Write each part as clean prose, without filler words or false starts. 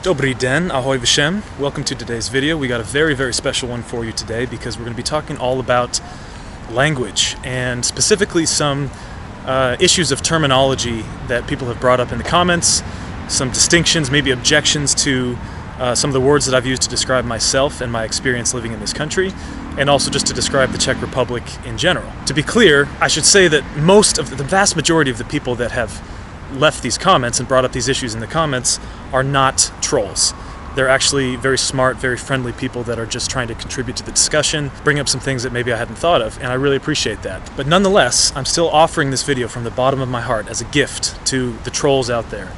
Dobrý den, ahoj všem. Welcome to today's video. We got a very special one for you today because we're going to be talking all about language and specifically some issues of terminology that people have brought up in the comments, some distinctions, maybe objections to some of the words that I've used to describe myself and my experience living in this country, and also just to describe the Czech Republic in general. To be clear, I should say that the vast majority of the people that have left these comments and brought up these issues in the comments are not trolls. They're actually very smart, very friendly people that are just trying to contribute to the discussion, bring up some things that maybe I hadn't thought of, and I really appreciate that. But nonetheless, I'm still offering this video from the bottom of my heart as a gift to the trolls out there.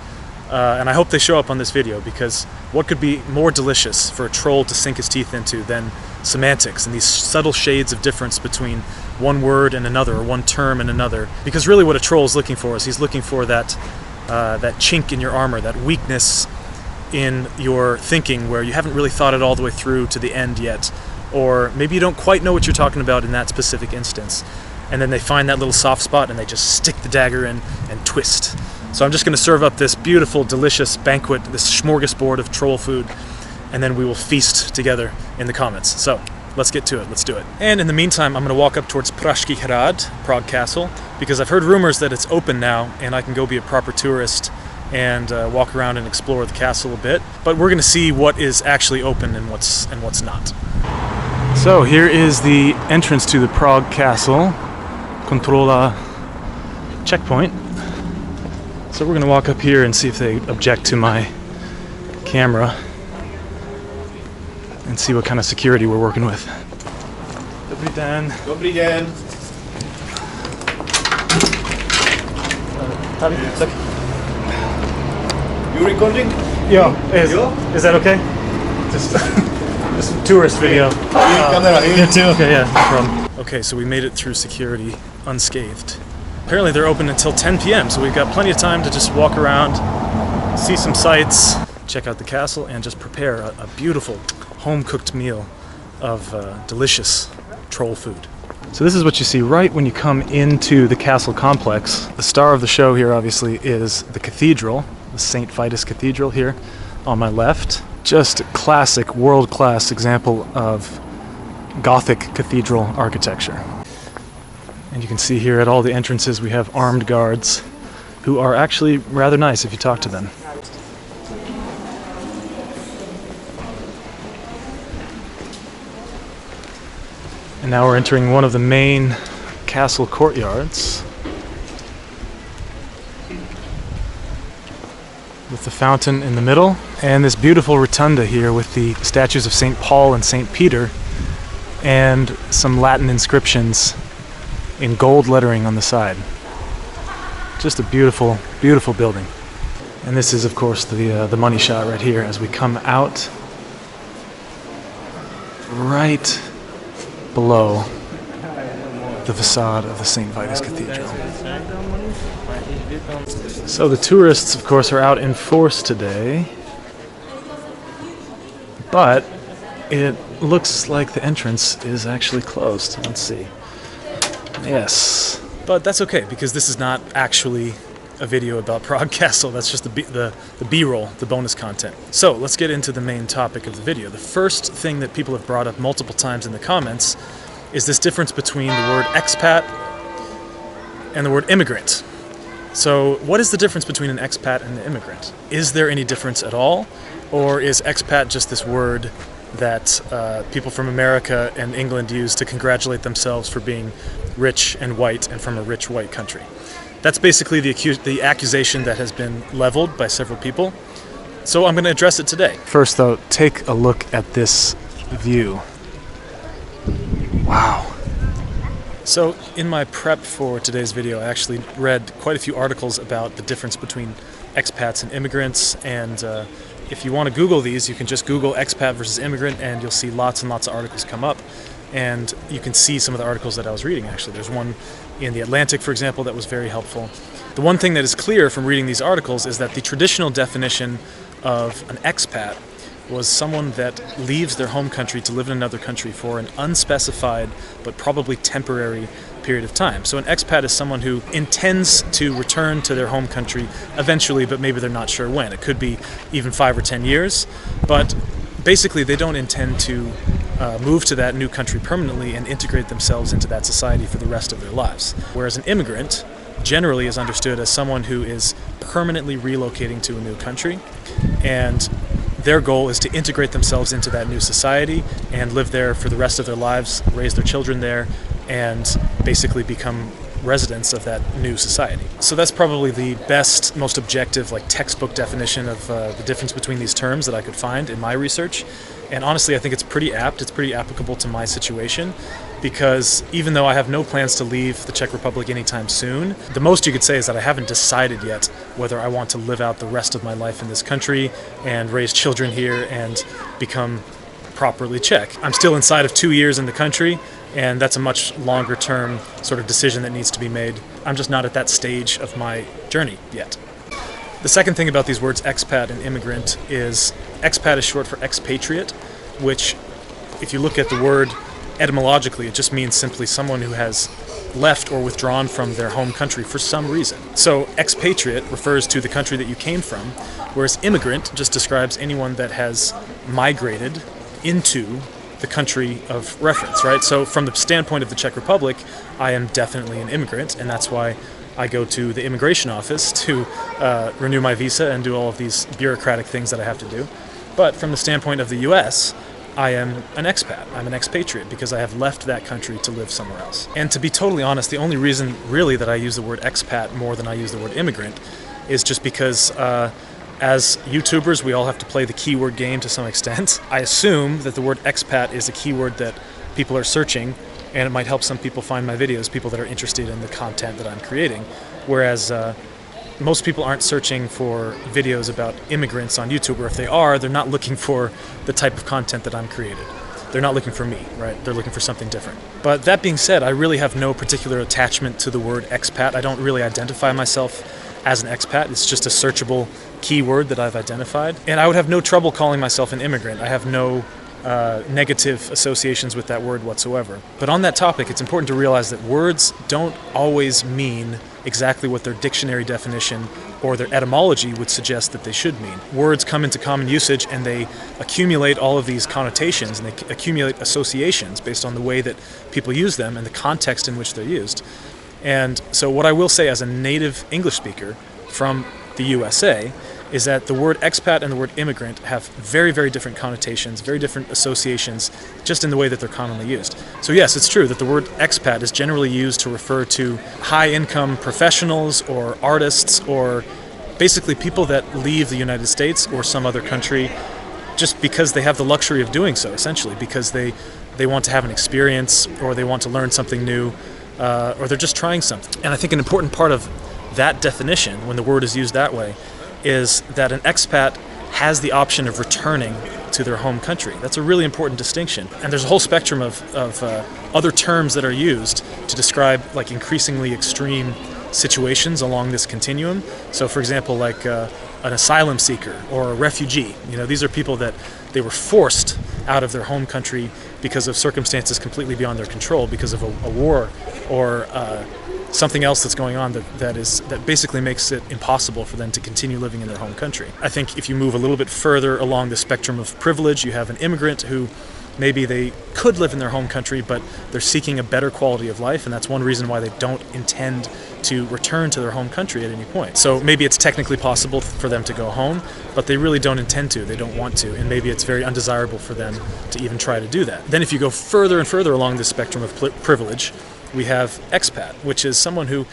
And I hope they show up on this video, because what could be more delicious for a troll to sink his teeth into than semantics and these subtle shades of difference between one word and another, or one term and another. Because really what a troll is looking for is he's looking for that chink in your armor, that weakness in your thinking where you haven't really thought it all the way through to the end yet, or maybe you don't quite know what you're talking about in that specific instance. And then they find that little soft spot and they just stick the dagger in and twist. So I'm just going to serve up this beautiful, delicious banquet, this smorgasbord of troll food, and then we will feast together in the comments. So let's get to it, let's do it. And in the meantime, I'm going to walk up towards Pražský Hrad, Prague Castle, because I've heard rumors that it's open now and I can go be a proper tourist and walk around and explore the castle a bit. But we're going to see what is actually open and what's not. So here is the entrance to the Prague Castle, Kontrola checkpoint. So we're going to walk up here and see if they object to my camera and see what kind of security we're working with. Dobrý den. Dobrý den. You recording? Yeah. Is that okay? Just a tourist video. Camera Here too? Okay, yeah, no problem. Okay, so we made it through security unscathed. Apparently they're open until 10 p.m., so we've got plenty of time to just walk around, see some sights, check out the castle, and just prepare a beautiful home-cooked meal of delicious troll food. So this is what you see right when you come into the castle complex. The star of the show here, obviously, is the cathedral, the St. Vitus Cathedral here on my left. Just a classic, world-class example of Gothic cathedral architecture. And you can see here at all the entrances we have armed guards who are actually rather nice if you talk to them. And now we're entering one of the main castle courtyards with the fountain in the middle and this beautiful rotunda here with the statues of St. Paul and St. Peter and some Latin inscriptions in gold lettering on the side. Just a beautiful, beautiful building. And this is, of course, the money shot right here as we come out right below the facade of the St. Vitus Cathedral. So the tourists, of course, are out in force today, but it looks like the entrance is actually closed. Let's see. Yes, but that's okay because this is not actually a video about Prague Castle. That's just the B-roll, the bonus content. So let's get into the main topic of the video. The first thing that people have brought up multiple times in the comments is this difference between the word expat and the word immigrant. So what is the difference between an expat and an immigrant? Is there any difference at all? Or is expat just this word that people from America and England use to congratulate themselves for being rich and white and from a rich white country? That's basically the accusation that has been leveled by several people. So I'm going to address it today. First though, take a look at this view. Wow. So in my prep for today's video, I actually read quite a few articles about the difference between expats and immigrants, and if you want to Google these, you can just Google expat versus immigrant and you'll see lots and lots of articles come up. And you can see some of the articles that I was reading, actually. There's one in The Atlantic, for example, that was very helpful. The one thing that is clear from reading these articles is that the traditional definition of an expat was someone that leaves their home country to live in another country for an unspecified but probably temporary period of time. So an expat is someone who intends to return to their home country eventually, but maybe they're not sure when. It could be even 5 or 10 years, but basically they don't intend to move to that new country permanently and integrate themselves into that society for the rest of their lives. Whereas an immigrant generally is understood as someone who is permanently relocating to a new country, and their goal is to integrate themselves into that new society and live there for the rest of their lives, raise their children there, and basically become residents of that new society. So that's probably the best, most objective, like textbook definition of the difference between these terms that I could find in my research. And honestly, I think it's pretty apt. It's pretty applicable to my situation, because even though I have no plans to leave the Czech Republic anytime soon, the most you could say is that I haven't decided yet whether I want to live out the rest of my life in this country and raise children here and become properly Czech. I'm still inside of 2 years in the country, and that's a much longer term sort of decision that needs to be made. I'm just not at that stage of my journey yet. The second thing about these words expat and immigrant is expat is short for expatriate, which if you look at the word etymologically, it just means simply someone who has left or withdrawn from their home country for some reason. So expatriate refers to the country that you came from, whereas immigrant just describes anyone that has migrated into the country of reference, right? So from the standpoint of the Czech Republic, I am definitely an immigrant, and that's why I go to the immigration office to renew my visa and do all of these bureaucratic things that I have to do. But from the standpoint of the US, I am an expat. I'm an expatriate because I have left that country to live somewhere else. And to be totally honest, the only reason really that I use the word expat more than I use the word immigrant is just because as YouTubers, we all have to play the keyword game to some extent. I assume that the word expat is a keyword that people are searching, and it might help some people find my videos, people that are interested in the content that I'm creating. Whereas most people aren't searching for videos about immigrants on YouTube, or if they are, they're not looking for the type of content that I'm created. They're not looking for me, right? They're looking for something different. But that being said, I really have no particular attachment to the word expat. I don't really identify myself as an expat. It's just a searchable keyword that I've identified. And I would have no trouble calling myself an immigrant. I have no negative associations with that word whatsoever. But on that topic, it's important to realize that words don't always mean exactly what their dictionary definition or their etymology would suggest that they should mean. Words come into common usage and they accumulate all of these connotations and they accumulate associations based on the way that people use them and the context in which they're used. And so what I will say as a native English speaker from the USA is that the word expat and the word immigrant have very, very different connotations, very different associations, just in the way that they're commonly used. So yes, it's true that the word expat is generally used to refer to high-income professionals or artists or basically people that leave the United States or some other country just because they have the luxury of doing so, essentially, because they want to have an experience or they want to learn something new or they're just trying something. And I think an important part of that definition, when the word is used that way, is that an expat has the option of returning to their home country. That's a really important distinction. And there's a whole spectrum of other terms that are used to describe like increasingly extreme situations along this continuum. So for example, like an asylum seeker or a refugee. You know, these are people that they were forced out of their home country because of circumstances completely beyond their control, because of a war or something else that's going on that basically makes it impossible for them to continue living in their home country. I think if you move a little bit further along the spectrum of privilege, you have an immigrant who maybe they could live in their home country, but they're seeking a better quality of life, and that's one reason why they don't intend to return to their home country at any point. So maybe it's technically possible for them to go home, but they really don't intend to, they don't want to, and maybe it's very undesirable for them to even try to do that. Then if you go further and further along this spectrum of privilege, we have expat, which is someone who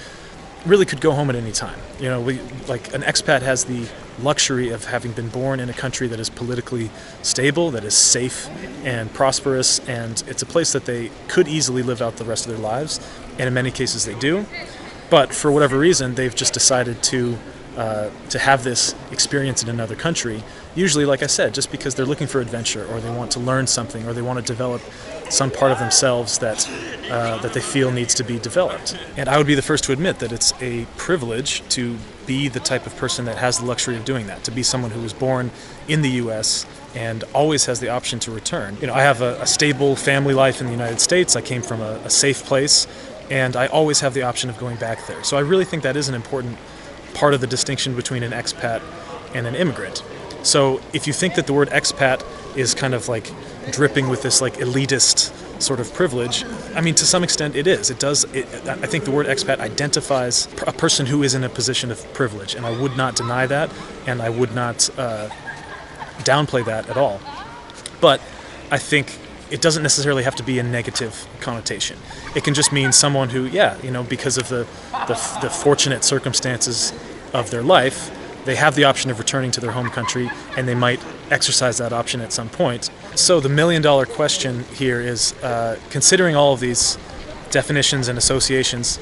really could go home at any time. You know, like an expat has the luxury of having been born in a country that is politically stable, that is safe and prosperous, and it's a place that they could easily live out the rest of their lives, and in many cases they do. But for whatever reason, they've just decided to have this experience in another country, usually, like I said, just because they're looking for adventure, or they want to learn something, or they want to develop some part of themselves that they feel needs to be developed. And I would be the first to admit that it's a privilege to be the type of person that has the luxury of doing that, to be someone who was born in the US and always has the option to return. You know, I have a stable family life in the United States. I came from a safe place, and I always have the option of going back there. So I really think that is an important part of the distinction between an expat and an immigrant. So if you think that the word expat is kind of like dripping with this like elitist sort of privilege, I mean, to some extent it is. I think the word expat identifies a person who is in a position of privilege, and I would not deny that, and I would not downplay that at all. But I think it doesn't necessarily have to be a negative connotation. It can just mean someone who, because of the fortunate circumstances of their life, they have the option of returning to their home country, and they might exercise that option at some point. So the million-dollar question here is, considering all of these definitions and associations,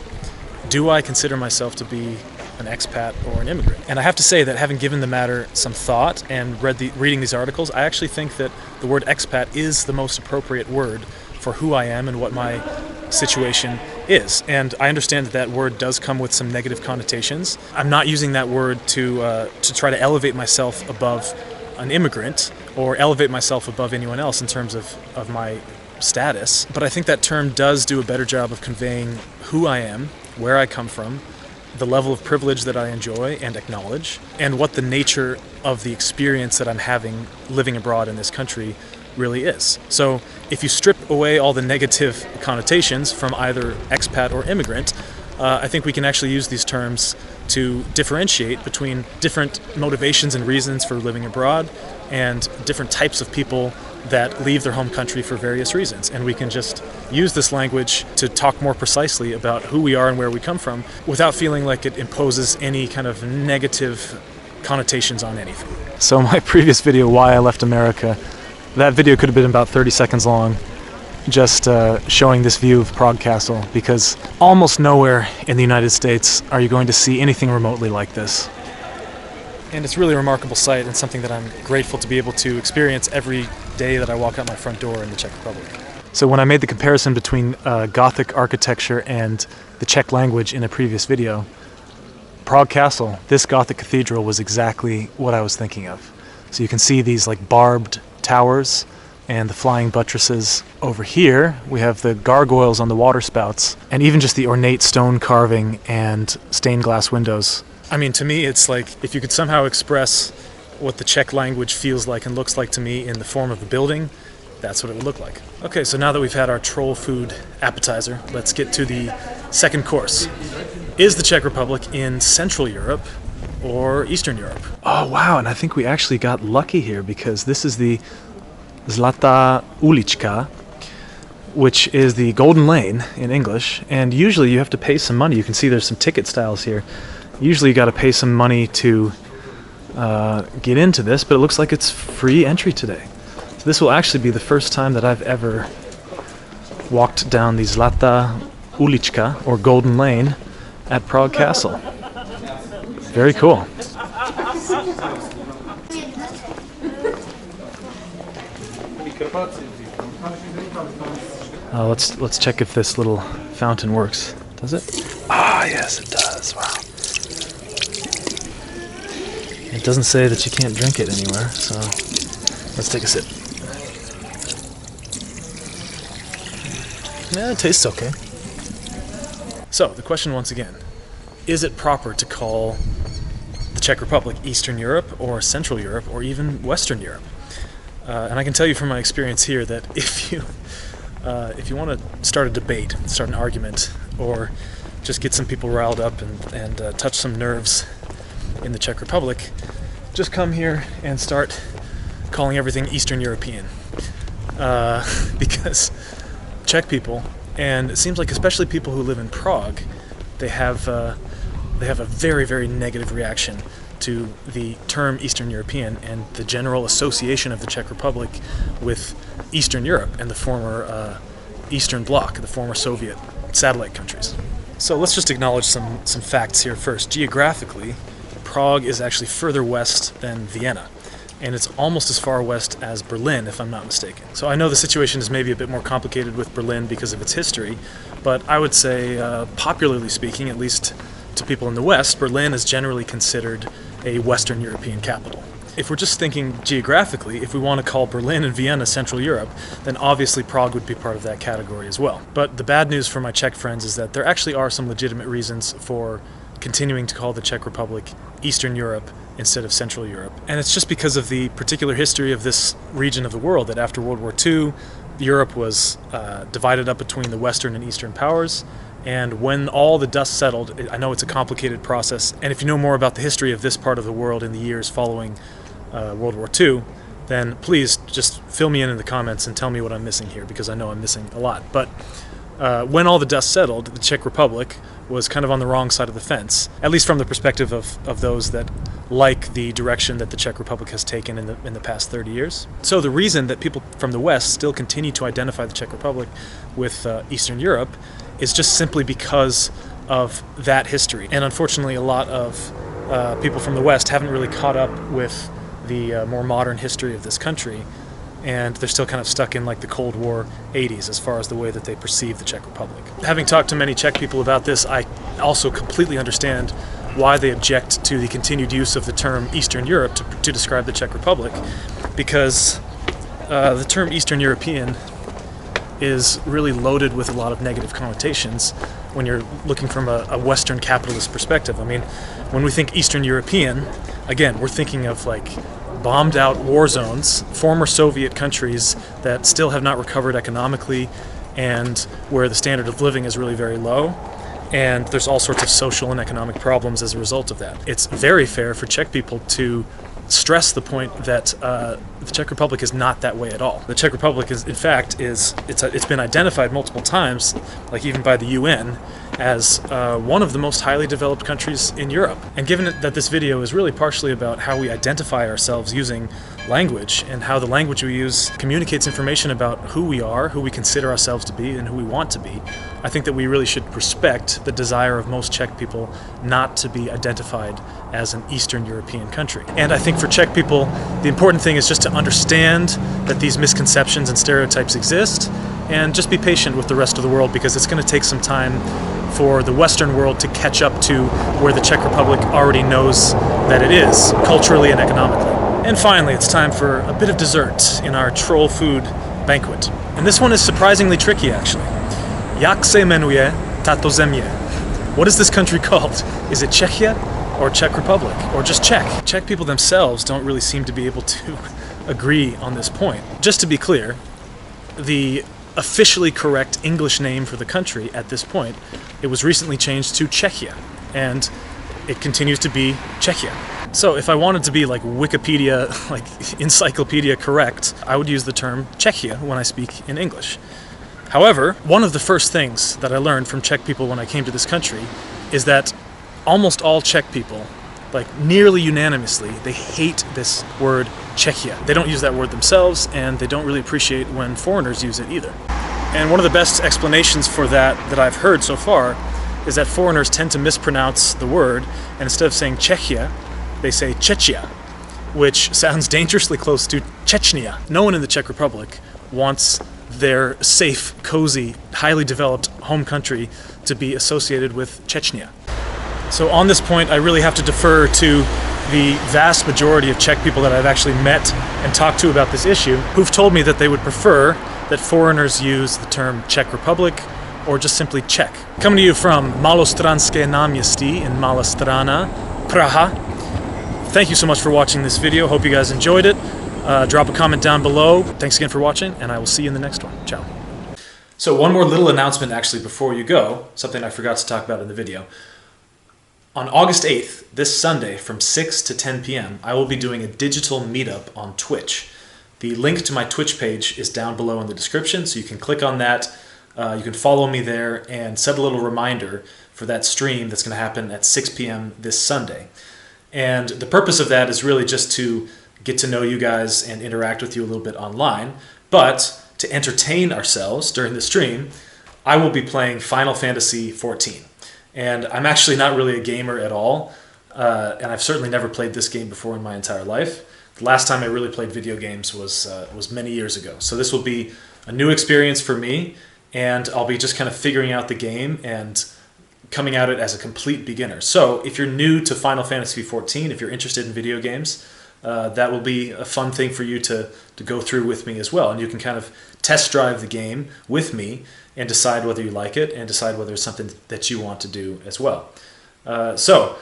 do I consider myself to be an expat or an immigrant? And I have to say that having given the matter some thought and reading these articles, I actually think that the word expat is the most appropriate word for who I am and what my situation is. And I understand that that word does come with some negative connotations. I'm not using that word to try to elevate myself above an immigrant or elevate myself above anyone else in terms of my status. But I think that term does do a better job of conveying who I am, where I come from, the level of privilege that I enjoy and acknowledge, and what the nature of the experience that I'm having living abroad in this country really is. So if you strip away all the negative connotations from either expat or immigrant, I think we can actually use these terms to differentiate between different motivations and reasons for living abroad and different types of people that leave their home country for various reasons. And we can just use this language to talk more precisely about who we are and where we come from without feeling like it imposes any kind of negative connotations on anything. So my previous video, Why I Left America, that video could have been about 30 seconds long, just showing this view of Prague Castle, because almost nowhere in the United States are you going to see anything remotely like this. And it's really a remarkable sight and something that I'm grateful to be able to experience every day that I walk out my front door in the Czech Republic. So when I made the comparison between Gothic architecture and the Czech language in a previous video, Prague Castle, this Gothic cathedral, was exactly what I was thinking of. So you can see these like barbed towers and the flying buttresses. Over here we have the gargoyles on the water spouts, and even just the ornate stone carving and stained glass windows. I mean, to me it's like if you could somehow express what the Czech language feels like and looks like to me in the form of a building, that's what it would look like. Okay, so now that we've had our troll food appetizer, let's get to the second course. Is the Czech Republic in Central Europe or Eastern Europe? Oh wow, and I think we actually got lucky here, because this is the Zlatá Ulička, which is the Golden Lane in English, and usually you have to pay some money. You can see there's some ticket styles here. Usually you got to pay some money to get into this, but it looks like it's free entry today. So this will actually be the first time that I've ever walked down the Zlatá Ulička, or Golden Lane, at Prague Castle. Very cool. Let's check if this little fountain works. Does it? Ah, yes, it does. Wow. It doesn't say that you can't drink it anywhere, so let's take a sip. Yeah, it tastes okay. So, the question once again, is it proper to call the Czech Republic Eastern Europe or Central Europe or even Western Europe? And I can tell you from my experience here that if you want to start a debate, start an argument, or just get some people riled up and touch some nerves in the Czech Republic, just come here and start calling everything Eastern European. Because Czech people, and it seems like especially people who live in Prague, they have a very, very negative reaction to the term Eastern European and the general association of the Czech Republic with Eastern Europe and the former Eastern Bloc, the former Soviet satellite countries. So let's just acknowledge some facts here first. Geographically, Prague is actually further west than Vienna, and it's almost as far west as Berlin, if I'm not mistaken. So I know the situation is maybe a bit more complicated with Berlin because of its history, but I would say, popularly speaking, at least to people in the West, Berlin is generally considered a Western European capital. if we're just thinking geographically, if we want to call Berlin and Vienna Central Europe, then obviously Prague would be part of that category as well. But the bad news for my Czech friends is that there actually are some legitimate reasons for continuing to call the Czech Republic Eastern Europe instead of Central Europe. And it's just because of the particular history of this region of the world, that after World War II, Europe was divided up between the Western and Eastern powers. And when all the dust settled, I know it's a complicated process, and if you know more about the history of this part of the world in the years following World War II, then please just fill me in the comments and tell me what I'm missing here, because I know I'm missing a lot. But when all the dust settled, the Czech Republic was kind of on the wrong side of the fence, at least from the perspective of those that like the direction that the Czech Republic has taken in the past 30 years. So the reason that people from the West still continue to identify the Czech Republic with Eastern Europe is just simply because of that history. And unfortunately, a lot of people from the West haven't really caught up with the more modern history of this country, and they're still kind of stuck in like the Cold War 80s as far as the way that they perceive the Czech Republic. Having talked to many Czech people about this, I also completely understand why they object to the continued use of the term Eastern Europe to describe the Czech Republic, because the term Eastern European is really loaded with a lot of negative connotations when you're looking from a Western capitalist perspective. I mean, when we think Eastern European, again, we're thinking of like bombed out war zones, former Soviet countries that still have not recovered economically, and where the standard of living is really very low, and there's all sorts of social and economic problems as a result of that. It's very fair for Czech people to stress the point that the Czech Republic is not that way at all. The Czech Republic is, in fact, it's been identified multiple times, like even by the UN, as one of the most highly developed countries in Europe. And given that this video is really partially about how we identify ourselves using language, and how the language we use communicates information about who we are, who we consider ourselves to be, and who we want to be, I think that we really should respect the desire of most Czech people not to be identified as an Eastern European country. And I think for Czech people, the important thing is just to understand that these misconceptions and stereotypes exist, and just be patient with the rest of the world, because it's going to take some time for the Western world to catch up to where the Czech Republic already knows that it is, culturally and economically. And finally, it's time for a bit of dessert in our troll food banquet. And this one is surprisingly tricky, actually. Jak se jmenuje tato země? What is this country called? Is it Czechia or Czech Republic, or just Czech? Czech people themselves don't really seem to be able to agree on this point. Just to be clear, the officially correct English name for the country at this point, it was recently changed to Czechia, and it continues to be Czechia. So if I wanted to be like Wikipedia, like encyclopedia correct, I would use the term Czechia when I speak in English. However, one of the first things that I learned from Czech people when I came to this country is that almost all Czech people, like nearly unanimously, they hate this word Czechia. They don't use that word themselves, and they don't really appreciate when foreigners use it either. And one of the best explanations for that I've heard so far is that foreigners tend to mispronounce the word, and instead of saying Czechia, they say Czechia, which sounds dangerously close to Chechnya. No one in the Czech Republic wants their safe, cozy, highly developed home country to be associated with Chechnya. So on this point, I really have to defer to the vast majority of Czech people that I've actually met and talked to about this issue, who've told me that they would prefer that foreigners use the term Czech Republic or just simply Czech. Coming to you from Malostranské náměstí in Malá Strana, Praha. Thank you so much for watching this video. Hope you guys enjoyed it. Drop a comment down below. Thanks again for watching, and I will see you in the next one. Ciao. So one more little announcement actually before you go, something I forgot to talk about in the video. On August 8th, this Sunday from 6 to 10 p.m., I will be doing a digital meetup on Twitch. The link to my Twitch page is down below in the description, so you can click on that. You can follow me there and set a little reminder for that stream that's going to happen at 6 p.m. this Sunday. And the purpose of that is really just to get to know you guys and interact with you a little bit online. But to entertain ourselves during the stream, I will be playing Final Fantasy XIV. And I'm actually not really a gamer at all, and I've certainly never played this game before in my entire life. The last time I really played video games was many years ago. So this will be a new experience for me, and I'll be just kind of figuring out the game and coming at it as a complete beginner. So if you're new to Final Fantasy XIV, if you're interested in video games, that will be a fun thing for you to go through with me as well. And you can kind of test drive the game with me and decide whether you like it and decide whether it's something that you want to do as well. So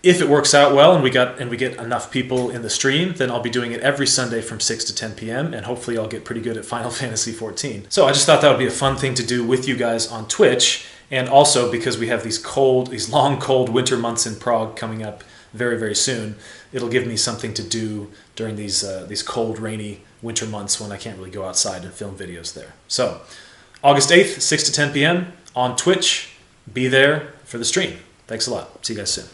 if it works out well and we get enough people in the stream, then I'll be doing it every Sunday from 6 to 10 p.m. and hopefully I'll get pretty good at Final Fantasy XIV. So I just thought that would be a fun thing to do with you guys on Twitch, and also because we have these long cold winter months in Prague coming up very, very soon, it'll give me something to do during these cold, rainy winter months when I can't really go outside and film videos there. So August 8th, 6 to 10 p.m. on Twitch. Be there for the stream. Thanks a lot. See you guys soon.